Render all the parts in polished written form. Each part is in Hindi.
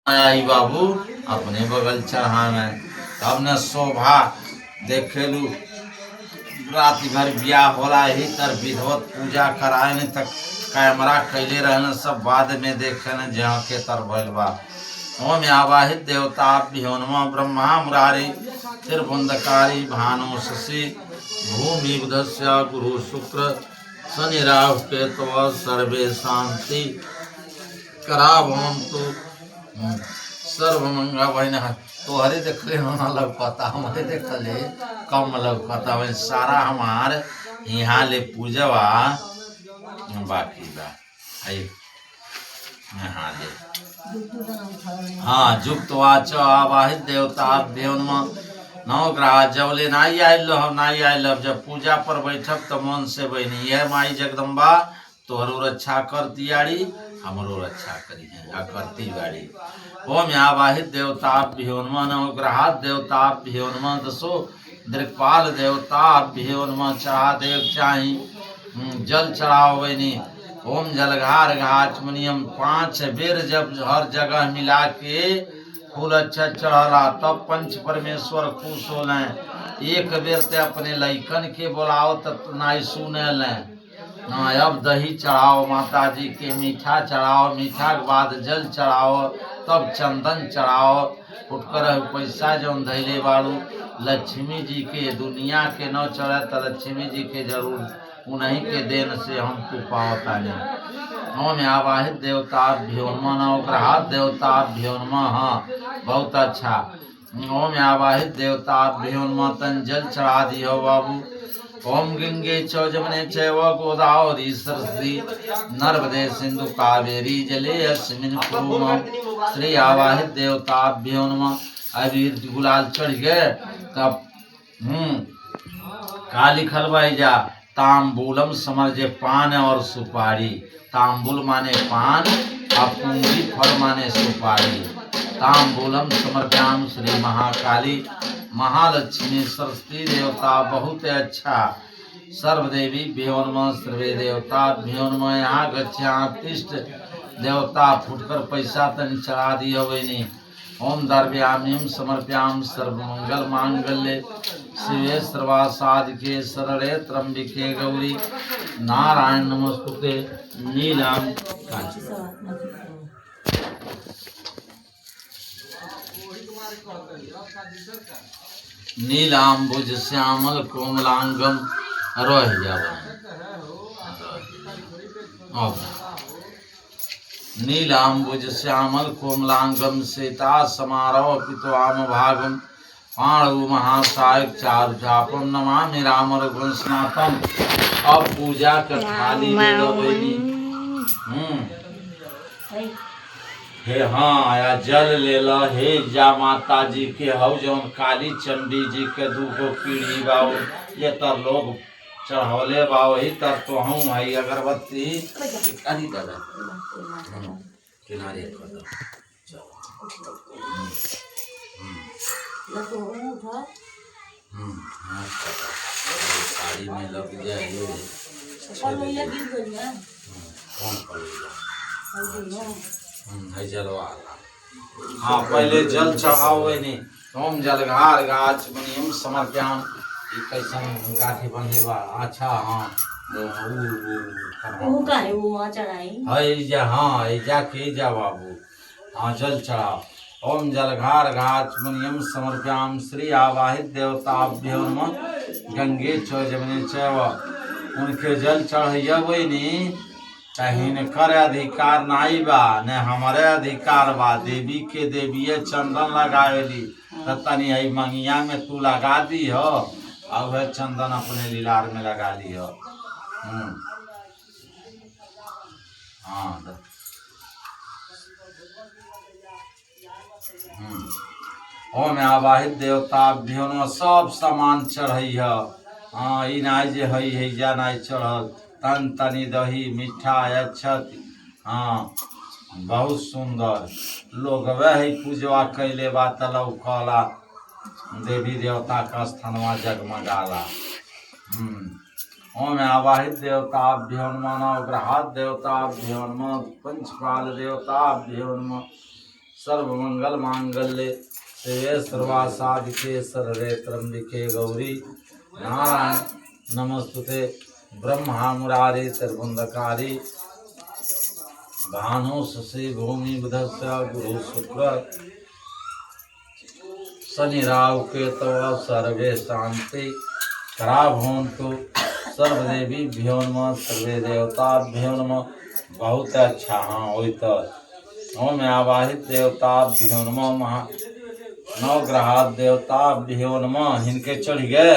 आई बाबू अपने बगल चढ़ावे तब न शोभा देखेलू रात भर ब्याह होला ही तर विधवत पूजा कराए न तक कैमरा कैले रहन सब बाद में देखे न जहाँ के तर भइल बा ओम आवाहित देवता भ्योनमा ब्रह्मा मुरारी त्रिपुंदकारी भानु शशि भूमि बुधस्य गुरु शुक्र शनि राहु केतु सर्वे शांति करावन्तु सर्वमंगल बहन तोहरे देखले ना लग पता हमारे देखले कम लग पता वही सारा हमार यहाँ ले पूजवा बाकी बा आई यहाँ ले हाँ जुक्त वाच आवाहित देवता देवनमा नवग्रह जबले नाई आयल हम नाई आयल जब पूजा पर बैठक तो मन से बहनी यह माई जगदम्बा तोहरो रक्षा कर दियाड़ी हमरो रक्षा करी है करती बाड़ी ओम आवाहित देवताभ्यो नमः नवग्रहात् देवताभ्यो नमः दसो दिक्पाल देवताभ्यो नमः चढ़ा देव चाहि जल चढ़ाओ बनी ओम जलघार घाचमनियम 5 बेर जब हर जगह मिला के फूल अच्छा चढ़ला तब पंच परमेश्वर खुश होले एक बेर ते अपने लइकन के बोलाओ तब नाई सुने ले अब दही चढ़ाओ माता जी के मीठा चढ़ाओ मीठा के बाद जल चढ़ाओ तब चंदन चढ़ाओ फुटकर पैसा जौन धैले बाड़ू लक्ष्मी जी के दुनिया के न चढ़े तो लक्ष्मी जी के जरूर उन्हीं के देन से हम तू पावता नहीं ओम आवाहित देवताभ्यो नमः नवग्रहात् देवताभ्यो नमः हाँ बहुत अच्छा ओम आवाहित देवताभ्यो नमः तन जल चढ़ा दियो बाबू ओम गंगे च जमुने चैव गोदावरी सरस्वती नर्मदे सिंधु कावेरी जले अस्मिन् कुरुम श्री आवाहित देवताभ्यो नमः अबीर गुलाल चढ़ गए तब काली खलवाई जा तांबूलम समझे पान और सुपारी तांबूल माने पान और पूंगी फल माने सुपारी तांबूलम समर्प्याम श्री महाकाली महालक्ष्मी सरस्वती देवता बहुत अच्छा सर्वदेवी भ्यो नमः सर्वे देवता भ्यो नमः यहाँ गच्छातिष्ठ देवता फुटकर पैसा तन चढ़ा दियो बनी ओम दर्भयामीम समर्प्याम सर्वमंगल मांगल्ये शिवे सर्वासाधिके शरणे त्र्यंबिके गौरी नारायण नमस्तुते नीलाम नीलाम्बुज श्यामल कोमलांगम रह जावा नीलाम्बुज श्यामल कोमलांगम सीता समारोह पित्वाम भागम पाणु महासायक चारु चापम नमामि राम रघुवंशनाथम अब पूजा का थाली ले लो बेटी हे हाँ या जल ले लो हे जा माता जी के हौ जौन काली चंडी जी के दूगो पीढ़ी बाओ ये तर लोग चढ़ौले बाओ ही तर तो हूँ भाई अगरबत्ती अरे दादा किनारे साड़ी में लग जाए हाँ पहले जल चढ़ाओ नहीं ओम जलघार गाछ बनियम समर्प्याम कैसन गाठी बंधे बा अच्छा हाँ वो का है वो वहाँ चढ़ाई जा हाँ जा के जा बाबू हाँ जल चढ़ाओ ओम जलघार गाछ बनियम समर्प्याम श्री आवाहित देवताभ्यो नमः गंगे च जमुने चैव उनके जल चढ़ैया नहीं कहीं न कर अधिकार नाई बा न हमारे अधिकार बा देवी के देवीय चंदन लगावेली तनी आई मंगिया में तू लगा दी हो और वह चंदन अपने लीलार में लगा ली हो हाँ ओम आवाहित देवताभ्यो नमः सब सामान चढ़ई है हाँ ई नाई जे हई है जा नाई चढ़ल तन तनी दही मीठा अक्षत हाँ बहुत सुंदर लोग वह पूजवा कैले बा तलौ कला देवी देवता का स्थानवा जगमगाला ओम आवाहित देवताभ्यो नमः नवग्रहात् देवताभ्यो नमः पंचकाल देवताभ्यो नमः सर्वमंगल मांगल्ये शिवे सर्वासाधिके शरण्ये त्र्यंबके गौरी नारायण नमस्तुते। ब्रह्मा मुरारी त्रिपुंडकारी भानु शशि भूमि बुधस्य गुरु शुक्र शनि राहु केतव सर्वे शांति करा भवन्तु। सर्वदेवीभ्यो नमः सर्वे देवताभ्यो नमः। बहुत अच्छा। हाँ वही तो ओम आवाहित देवताभ्यो नमः। नौ ग्रहात देवताभ्यो नमः। इनके चढ़ गए।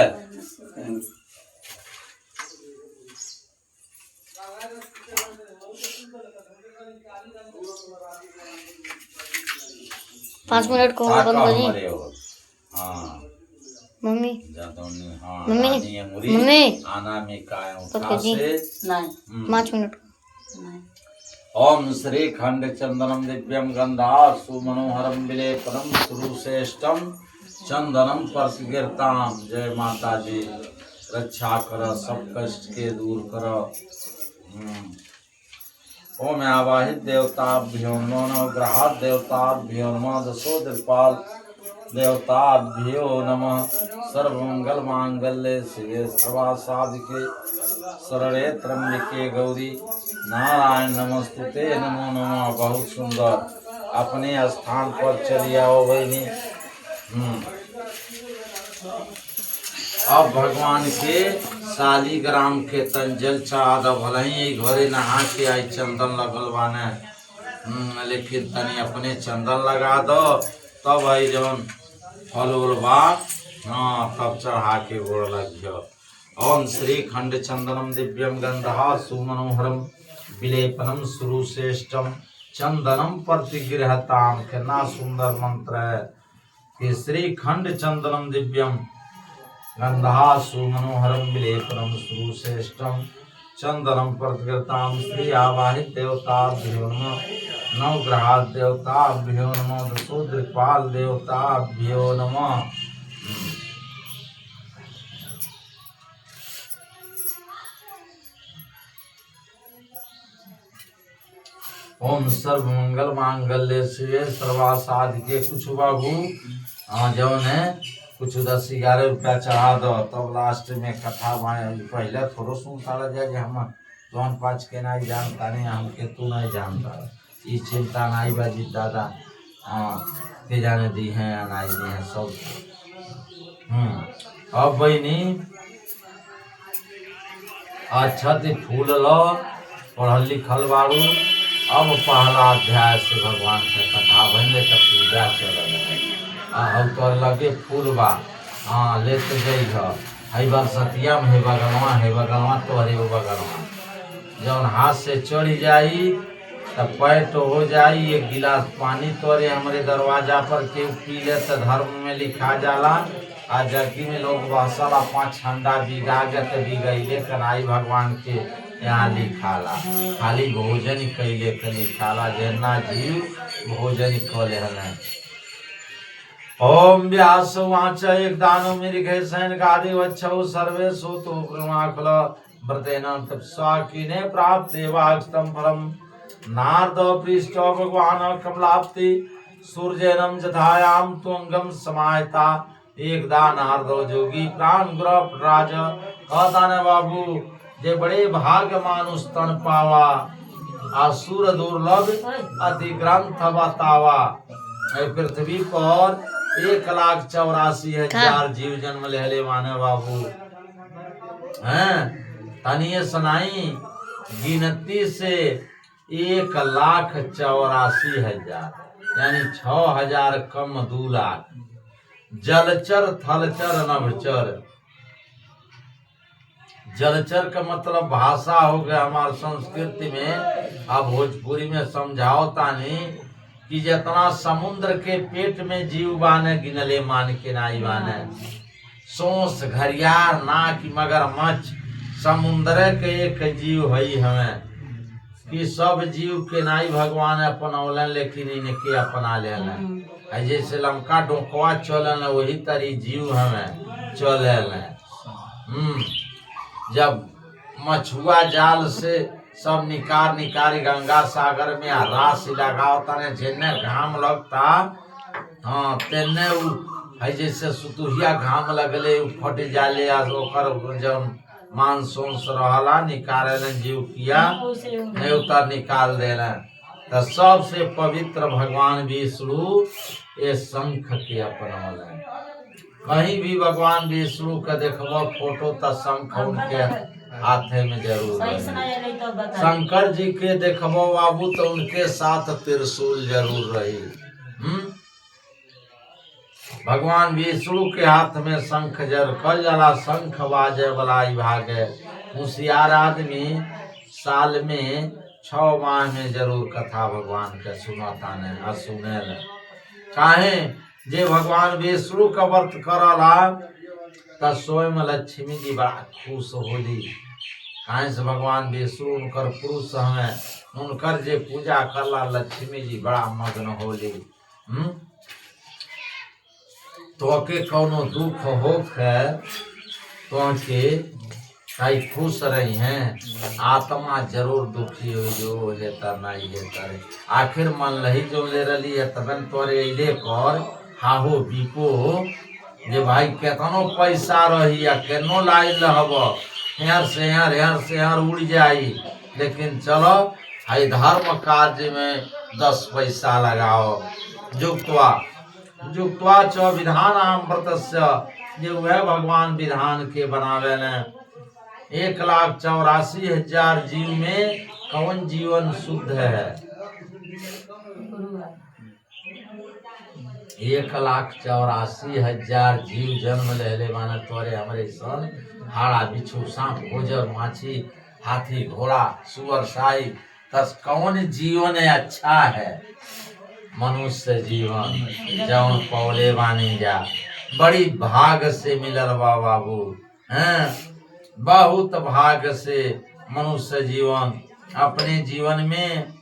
5 मिनट को बंद करिए। हाँ मम्मी हाँ मम्मी मम्मी आना में काय उठा से नहीं 5 मिनट। ओम श्री खंड चंदनम दिव्यम गंधा सुमनोहरम विलेपनम सुरुश्रेष्ठम चंदनम परसकीर्ताम। जय माता जी। रक्षा कर सब कष्ट के दूर करो। ओम आवाहित देवताभ्यो नमः। नवग्रहात् देवताभ्यो नमः। दशो दिक्पाल देवताभ्यो नमः। सर्वमंगल मांगल्ये शिवे सर्वासाधिके शरण्ये त्र्यंबके गौरी नारायण नमस्तुते। नमो नमः। बहुत सुंदर। अपने स्थान पर चली आओ बहनी। अब भगवान के शालीग्राम के तंजल चाद भले ही घरे नहा के आई चंदन लगल बाने लेकिन तनी अपने चंदन लगा दो तब आई जौन फल उल बा हाँ तब चढ़ा के गोड़ लग जाओ। ओम श्री खंड चंदनम दिव्यम गंधा सुमनोहरम विलेपनम सुरुश्रेष्ठम चंदनम प्रतिगृहताम। कितना सुंदर मंत्र है कि श्री खंड चंदनम दिव्यम गंधा सुमनोहरम विलेपनम सुरुश्रेष्ठम चंदनम प्रतिगृहताम। श्री आवाहित देवताभ्यो नमः। नवग्रहात् देवताभ्यो नमः। दशो दिक्पाल देवताभ्यो नमः। ओम सर्वमंगल मांगल्ये शिवे सर्वासाधिके। कुछ बाबू जौन है कुछ 10-11 रुपया चढ़ा दो तब लास्ट में कथा पहले थोड़ो सुनता रह जाए हम जौन पाँच के नहीं जानता नहीं हमके तू नहीं जानता ये चिंता नहीं बाजी दादा। हाँ के जाने दी हैं अनाई दी हैं सब। अब बहनी अच्छा ते फूल लो पढ़ल लिखल बारू। अब पहला अध्याय से भगवान के कथा बनले तो पूजा चल अब तो लगे फूल बा हाँ लेते जइह हई बार सतिया में हे बगलवा तोहरे बगलवा जौन हाथ से चढ़ जाई तब पैर तो हो जाई। 1 गिलास पानी तोरे हमारे दरवाजा पर के पी ले तो धर्म में लिखा जाला। आ जबकि में लोग बसला 5 ठंडा बिगा गत बिगैले कनाई भगवान के यहाँ लिखाला। खाली भोजन कैले के लिखाला जना जीव भोजन कले हमें। ओम व्यास वाच एक दानो मेरी सैन गादि वच्छौ सर्वे सोतो प्रमाखल व्रतेन तपस्वा कीने प्राप्त देवास्तम फलम नारद पृष्ठ भगवान कमलाप्ति सूर्यनम जथायाम तुंगम समायता। एकदा नारद जोगी प्राण गुरु राज कहता ने बाबू जे बड़े भाग्य मानुष तन पावा असुर दुर्लभ अति ग्रंथ बतावा। पृथ्वी पर 1,84,000 जीव जन्म लेले माने बाबू हैं तनिए सुनाई गिनती से 1,84,000 यानी 6,000 कम 2 लाख। जलचर थलचर नभचर। जलचर का मतलब भाषा हो गया हमारे संस्कृति में। अब भोजपुरी में समझाओ तानी कि जितना समुद्र के पेट में जीव बाने गिनले मान के नाई बाने। सोस घरियार नाक मगरमच्छ समुद्र के एक जीव है हमें कि सब जीव के नाई भगवान अपनौलन लेकिन इनके अपना लेलन। जैसे लंका डोकवा चलन वही तरी जीव हमें चलन। जब मछुआ जाल से सब निकार गंगा सागर में राशि लगाओ तने जेने घाम लगता हाँ तेने है जैसे सुतुहिया घाम लगले फट जाले ओकर जब मांस उंस रहला निकाले जीव किया नहीं उतर निकाल देना। तो सबसे पवित्र भगवान विष्णु ये शंख के अपनावल। कहीं भी भगवान विष्णु का देखबो फोटो तो शंख उनके हाथे में जरूर है। शंकर जी के देखबो बाबू तो उनके साथ त्रिशूल जरूर रही। भगवान विष्णु के हाथ में शंख जर कल जला शंख बाजे वाला विभाग है। होशियार आदमी साल में 6 माह में जरूर कथा भगवान के सुनाता ने सुने चाहे जे भगवान विष्णु का व्रत करला त स्वयं लक्ष्मी जी बड़ा खुश होली। काहे से भगवान विष्णु उनकर पुरुष हमें उनकर जे पूजा करला लक्ष्मी जी बड़ा मग्न होली। तो के कौनो दुख होखे तो के कई खुश रही हैं आत्मा जरूर दुखी हो जो है नहीं है करे आखिर मन लही जो ले रही है तबन तोरे इले पर हाहो बीपो जे भाई केतनो पैसा रही या केनो लाई रहब यहाँ से यहाँ उड़ जाई लेकिन चलो हाई धर्म कार्य में 10 पैसा लगाओ। जुक्त्वा च विधान व्रतस्य जे वह भगवान विधान के बनावे ने 1,84,000 जीव में कौन जीवन शुद्ध है? 1,84,000 जीव जन्म ले माने तोरे हमरे सन हाड़ा बिच्छू सांप गोजर माछी हाथी घोड़ा सुअर साई तस कौन जीवन अच्छा है? मनुष्य जीवन जौन पौले बानी जा बड़ी भाग से मिलल बा बाबू हैं। बहुत भाग से मनुष्य जीवन अपने जीवन में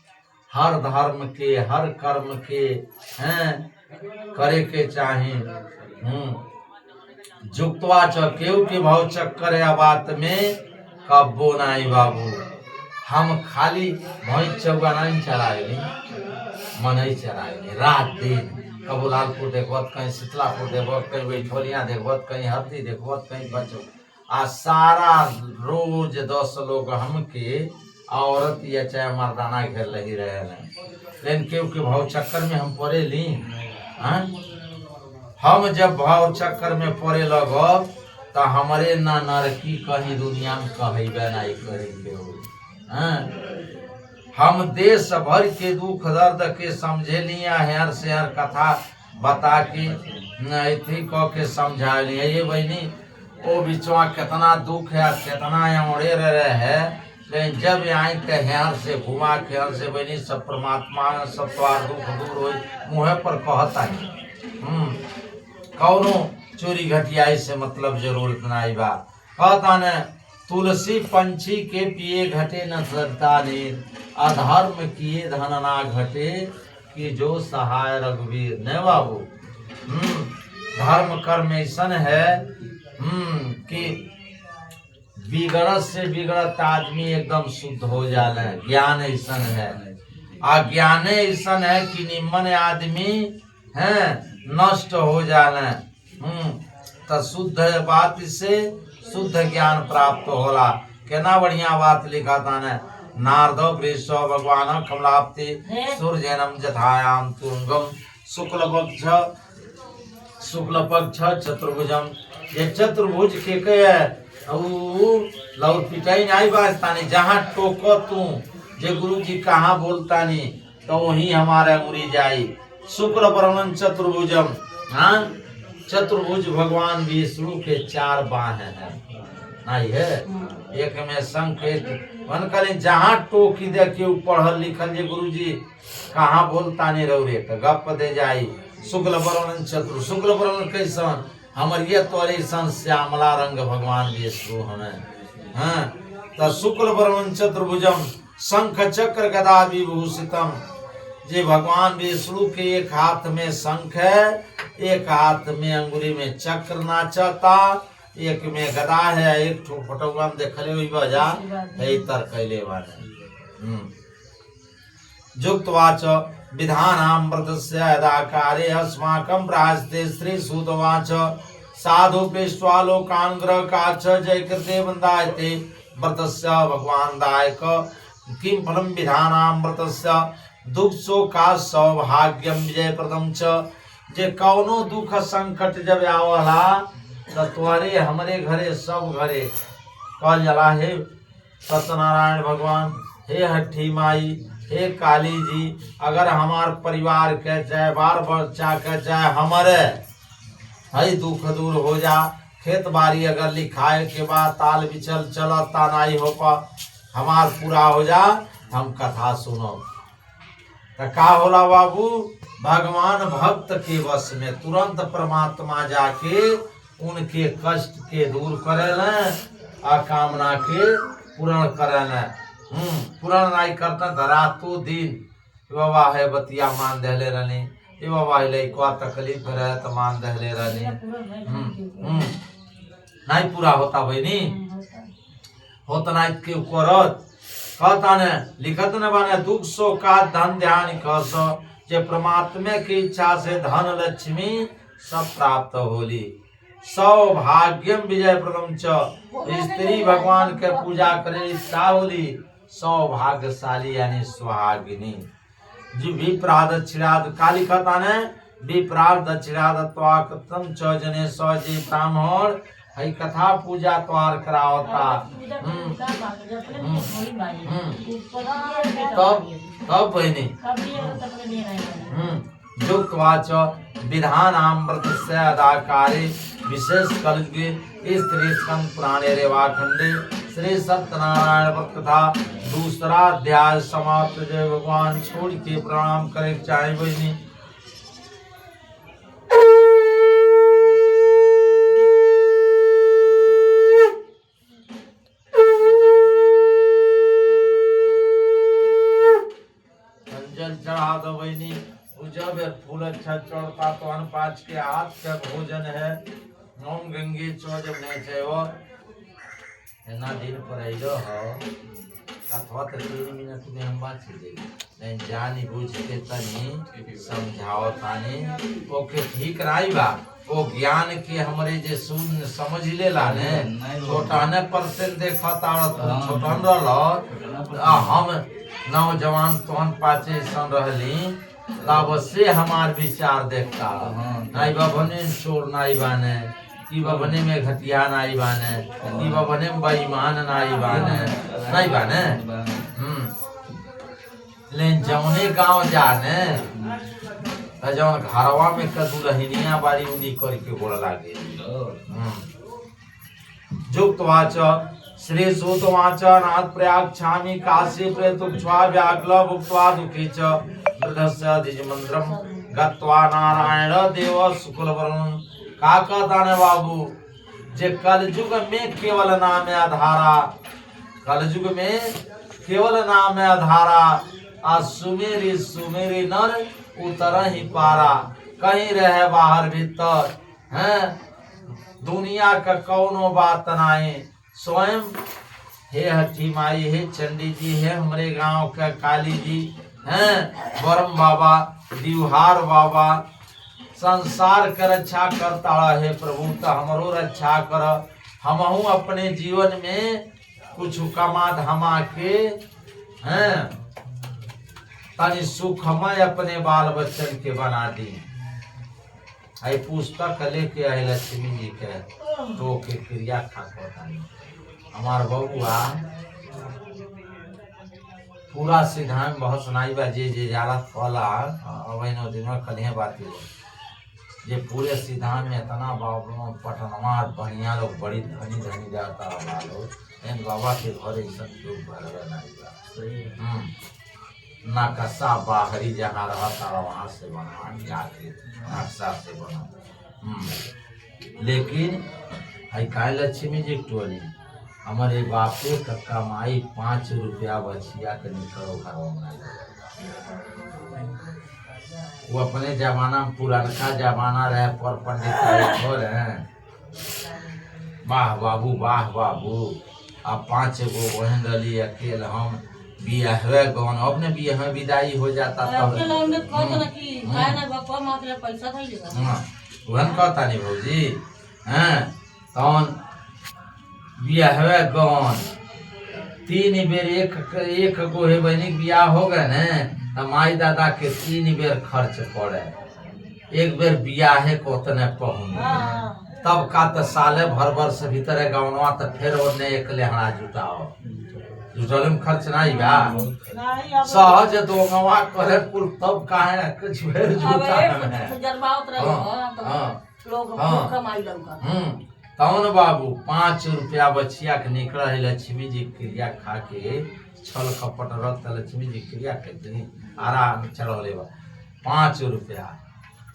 हर धर्म के हर कर्म के हैं करे के चाहे। जुक्तवा केहू के भाव चक्कर या बात में कब्बो नाई बाबू। हम खाली भैंस चौगा नहीं चलाए मन ही चलाए रात दिन कबो लालपुर देखबत कहीं शीतलापुर देखबत कहीं बैठोलिया देखबत कहीं हरदी देखबत कहीं बचो आ सारा रोज 10 लोग हमके औरत या चाहे मर्दाना घेर लगी रहे लेकिन केहू के भाव चक्कर में हम पड़े ली। हम जब भाव चक्कर में पड़े लगब तो हमारे ना नरकी कहीं दुनिया में कहेबे नहीं करेंगे। हम देश भर के दुख दर्द के समझे लिया हेर से हर कथा बता के थी कह के समझा लिया ये बहनी वो बिचवा कितना दुख है कितना उड़े रहे है लेकिन जब आई के हेर से घुमा के हेर से बहनी सब परमात्मा सब द्वार दुख दूर हो मुँह पर कहता है। कौनो चोरी घटियाई से मतलब जरूरत नहीं बा कहता ने तुलसी पंछी के पिए घटे न श्रद्धा ने अधर्म किए धन ना घटे कि जो सहाय रघुवीर ने बाबू। धर्म कर्म ऐसन है कि बिगड़त से बिगड़त आदमी एकदम शुद्ध हो जाना है। ज्ञान ऐसन है अज्ञान ऐसन है कि निम्न आदमी है नष्ट हो जाना। तो शुद्ध बात से शुद्ध ज्ञान प्राप्त होला। केना बढ़िया बात लिखा था ने नारदो वृषो भगवान कमलाप्ति सूर्यनम जथायाम तुंगम शुक्ल पक्ष चतुर्भुजम। ये चतुर्भुज के लौट पिटाई नहीं बाजतानी जहाँ टोको तू जे गुरु जी कहाँ बोलतानी तो वही हमारे मुरी जाई। शुक्ल वर्णन चतुर्भुजम। चतुर्भुज भगवान विष्णु के 4 बाहें हैं नहीं है। एक में शंख मन करें जहाँ टोकी दे के पढ़ल लिखल जे गुरु जी कहाँ बोलता नहीं रौरे तो गप दे जाई। शुक्ल वर्णन चतुर शुक्ल वर्णन कैसन हमर ये तोरे सन श्यामला रंग भगवान विष्णु हमें तो शुक्ल वर्णन चतुर्भुजम शंख चक्र गदा विभूषितम। जे भगवान विष्णु के एक हाथ में शंख है एक हाथ में अंगुली में चक्र नाचता एक में गदा है एक फोटोग्राम देखले हुई बजा तर कैले वाले जुक्तवाच विधानामृतस्य यदाकारे अस्माकं प्रास्ते श्री सूतवाच साधु पृष्ट्वा लोकान् ग्रहकाच जय कृते वन्दायते व्रतस्य भगवान् दायक किं फलं विधानामृतस्य दुख शोका सौभाग्यम विजय प्रदम च जे कौनो दुख संकट जब आवला तत्वरे हमरे घरे सब घरे कल जला हे सत्यनारायण भगवान, हे हट्ठी माई, हे काली जी, अगर हमार परिवार के चाहे बार बच्चा के चाहे हमारे हई दुख दूर हो जा, खेत बाड़ी अगर लिखाए के बाद ताल बिचल चलता नहीं हो पा हमार पूरा हो जा, हम कथा सुनो तो का होला बाबू, भगवान भक्त के वश में तुरंत परमात्मा जाके उनके कष्ट के दूर करें आ कामना के पूर्ण करें। पूर्ण नहीं करता रातों दिन बाबा है बतिया मान दहले रहने, ये बाबा लइका तकलीफ रहे तो मान दहले रहने, नहीं पूरा होता बहनी, होता नहीं क्यों करत कहता ने लिखत न बने दुख सो का धन ध्यान कस जे परमात्मा की इच्छा से धन लक्ष्मी सब प्राप्त होली, सौभाग्यम विजय प्रदम च स्त्री भगवान के पूजा करे इच्छा होली सौभाग्यशाली यानी सुहागिनी। जी विप्रा दक्षिणाद काली कथा ने विप्रा दक्षिणादत्वाकतम च जने सजी ब्राह्मण हई कथा पूजा त्वार करावता। तब बहनी युक्तवाच विधानामृत से अदाकारे विशेष कलयुगे स्त्री स्कंद पुराणे रेवाखंडे श्री सत्यनारायण व्रत कथा दूसरा अध्याय समाप्त। जय भगवान छोड़ के प्रणाम करे चाहे बहनी। चढ़ा दो बहनी, जब फूल अच्छा चढ़ता तो अनपाच के हाथ का भोजन है। ओम गंगे चो जब नहीं चाहिए ना दिन पर आइलो हो अथवा तो 3 मिनट में हम बात देंगे, नहीं जानी बुझ के तनी समझाओ तानी ओके ठीक राई बा वो ज्ञान के हमरे जे सुन समझ ले ला ने छोटा ने परसेंट देखा तारत छोटन रहल हम नौजवान तोहन पाचे सन रहली तब से हमार विचार देखता नहीं बने चोर नहीं बाने कि बने में घटिया नहीं बाने कि बने में बेईमान नहीं बाने नहीं बाने। लेकिन जौने गांव जाने जौन घरवा में कदू रहनिया बारी उन्हीं करके बोला लागे। जुक्तवाच श्री सूतवाच नाथ प्रयाग छामी काशी प्रेतुक्ष्वा व्याकुल भुक्त्वा दुखी च वृद्धस्य द्विज मंत्रम गत्वा नारायण देव शुक्लवरण। का कहता ने बाबू जे कलयुग में केवल नाम आधारा, कलयुग में केवल नाम आधारा आ सुमेरी सुमेरी नर उतर ही पारा, कहीं रहे बाहर भीतर हैं दुनिया का कौनो बात नहीं। स्वयं हे हठी माई, हे चंडी जी, हे हमारे गांव का काली जी हैं बरम बाबा, दिवहार बाबा, संसार के रक्षा करता है प्रभु तो हमरो रक्षा कर। हमहू अपने जीवन में कुछ कमा धमा के हैं तनि सुखमय अपने बाल बच्चन के बना दी। आई पुस्तक लेके आए लक्ष्मी जी के तो के क्रिया खाता हमार बबुआ पूरा सिद्धांत बहुत सुनाई बा जे जे जाला फला अवैनो दिन में कलिए बात ये पूरे सिद्धांत में इतना बाबू पटनवा बढ़िया लोग बड़ी धनी धनी जाता है लोग इन बाबा के घरे सब लोग भरवे नहीं बा नक्शा बाहरी जहाँ रहता वहाँ से बना जाके नक्शा से बना। लेकिन आई काय लक्ष्मी जी टोली हमारे बापे का कमाई 5 रुपया बचिया के निकलो घर वो अपने जमाना में पुराना जमाना रहे पर पंडित हो रहे वाह बाबू वाह बाबू आ 5 गो बहन रही अकेले हम बियाहवे गौन अपने बियाह में विदाई हो जाता तब वहन कहता नहीं भौजी हैं तौन बियाहवे गौन 3 बेर एक गो है बहनी बियाह हो गए न तो माई दादा के 3 बेर खर्च पड़े। एक बेर बियाहे को उतने पहुँच तब का तो साले भर से भीतर गौनवा तो फिर ओने एक लेहड़ा जुटाओ जुटले में खर्च नहीं बा सहज दो गवा करे कुल तब काहे कुछ भेर जुटा तौन बाबू 5 रुपया बचिया के निकल है लक्ष्मी जी क्रिया खा के छल कपट रक्त लक्ष्मी जी क्रिया के आराम चढ़ले बा 5 रुपया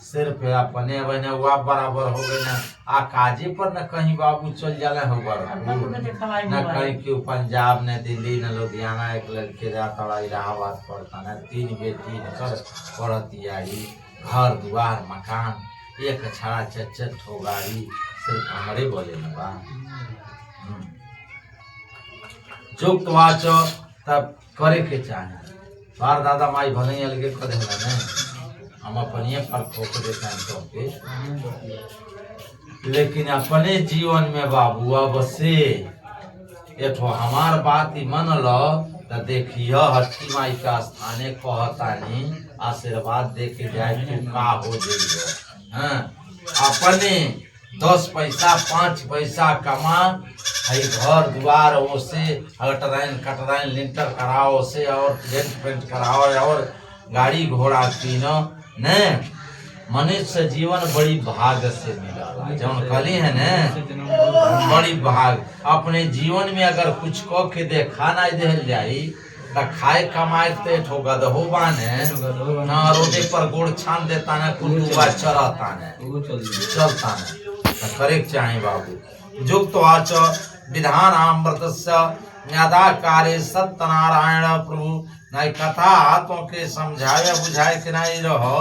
सिर्फ अपने बने हुआ बराबर हो गए ना आ काजे पर न कहीं बाबू चल जाले हो न कहीं क्यों पंजाब न दिल्ली न लुधियाना एक लड़के जाता इलाहाबाद पढ़ता न 3 बेटी कर पढ़ती आई घर द्वार मकान एक छड़ा चच्चर ठो गाड़ी सिर्फ हमारे बोले न बा जुक्त वाचो तब करे के चाहे बार दादा माई भले अलगे करे न हम अपने पर ठोक देते हैं तो के लेकिन अपने जीवन में बाबू अब से एठो हमार बात ही मन लो तो देखिए हट्टी माई का स्थाने कहतानी आशीर्वाद दे के जाए तो का हो जाइए हैं अपने 10 पैसा 5 पैसा कमा है घर द्वार से कटराइन लिंटर कराओ से और पेंट कराओ और गाड़ी घोड़ा कीनो ने मनुष्य जीवन बड़ी भाग से मिला जौन कली है न बड़ी भाग अपने जीवन में अगर कुछ कह के देखा नहीं दे जाई तो खाए कमाए ते ठो गदहो बाने ना रोडे पर गोड़ छान देता न कुलुआ चरता न चलता न तो करे चाहे बाबू जुक्त वाच विधान अमृतस्य ज्ञाता कार्य सत्यनारायण प्रभु नहीं कथा हाथों के समझाए बुझाए के नहीं रहो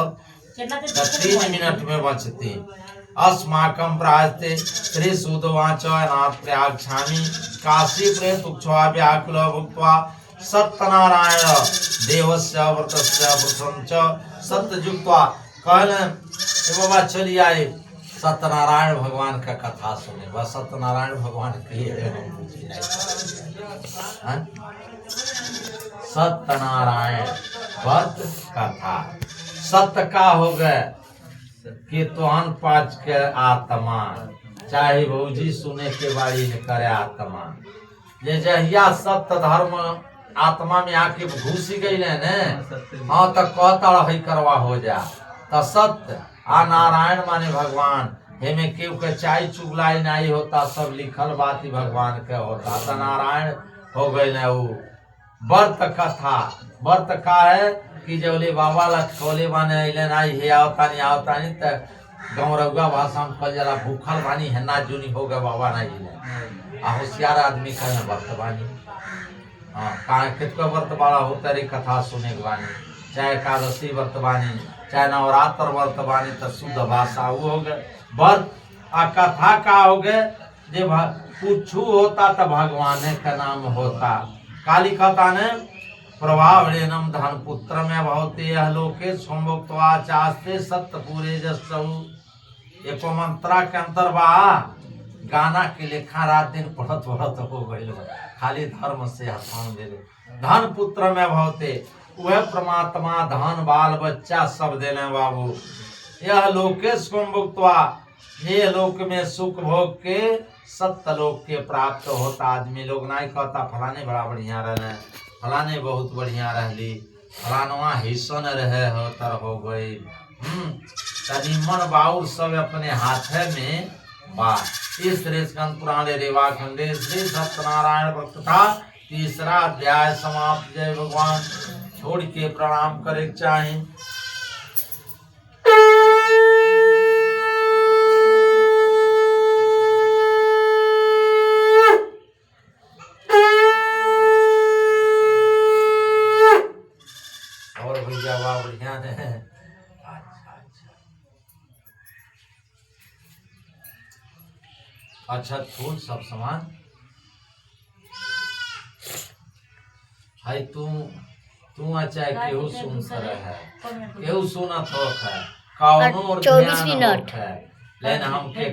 3 मिनट में बचते अस्माकं प्रास्ते श्री सुदवाच नाथ प्रयाक्षामि काशी प्रेत उक्षवा व्याकुल भुक्त्वा सत्यनारायण देवस्य व्रतस्य व्रतं च सत्ययुक्त्वा कहले बाबा चलिए आए सत्यनारायण भगवान का कथा सुने बस सत्यनारायण भगवान की सत्यनारायण व्रत कथा सत्य का हो गए कि तोहन पाँच के आत्मा चाहे भौजी सुने के बारी न करे आत्मा जे जहिया सत्य धर्म आत्मा में आके घुस गई ने हाँ तो कहता है करवा हो जा तो सत्य आ नारायण माने भगवान हेमे केव के चाय चुगलाई नहीं होता सब लिखल बात ही भगवान के होता तो नारायण हो गए न वो व्रत कथा व्रत का है कि जब बाबा लटकोले माने अले नहीं हे आवता नहीं तो गाँव रउआ भाषा में कल जला भूखल बानी है ना जूनी हो गए बाबा नहीं आ होशियार आदमी का व्रत बानी हाँ कहा कितको व्रत वाला होता रे कथा सुने के बानी चाहे एकादशी व्रत बानी चाहे नवरात्र व्रत बानी तो शुद्ध भाषा वो हो गए व्रत आ कथा का हो गए जे कुछ होता तो भगवान का नाम होता काली कथा ने प्रभावनम धन पुत्र में भवते यह लोके संभुक्त्वा चास्ते सत्य पूरे जसु एको मंत्रा के अंतर बा गाना के लेखा रात दिन पढ़त हो गइल खाली धर्म से हसान दे धन पुत्र में भवते वह परमात्मा धन बाल बच्चा सब देने बाबू यह लोके संभुक्त्वा ये लोक में सुख भोग के सत्य लोक के प्राप्त होता आदमी लोग नहीं कहता फलाने बड़ा बढ़िया रहने फलाने बहुत बढ़िया रहली फलानवा हिस्सन रहे हो तर हो गई तनिमन बाउर सब अपने हाथ में बा इस स्कंद पुराण रेवा खंडे श्री सत्यनारायण व्रत था 3रा अध्याय समाप्त। जय भगवान छोड़ के प्रणाम करे चाहे अच्छा फूल सब समान है तू चाहे केहू सुनत रहे केहू सुनत हो है कौनो 24 ध्यान मिनट। होखे, लेकिन हमके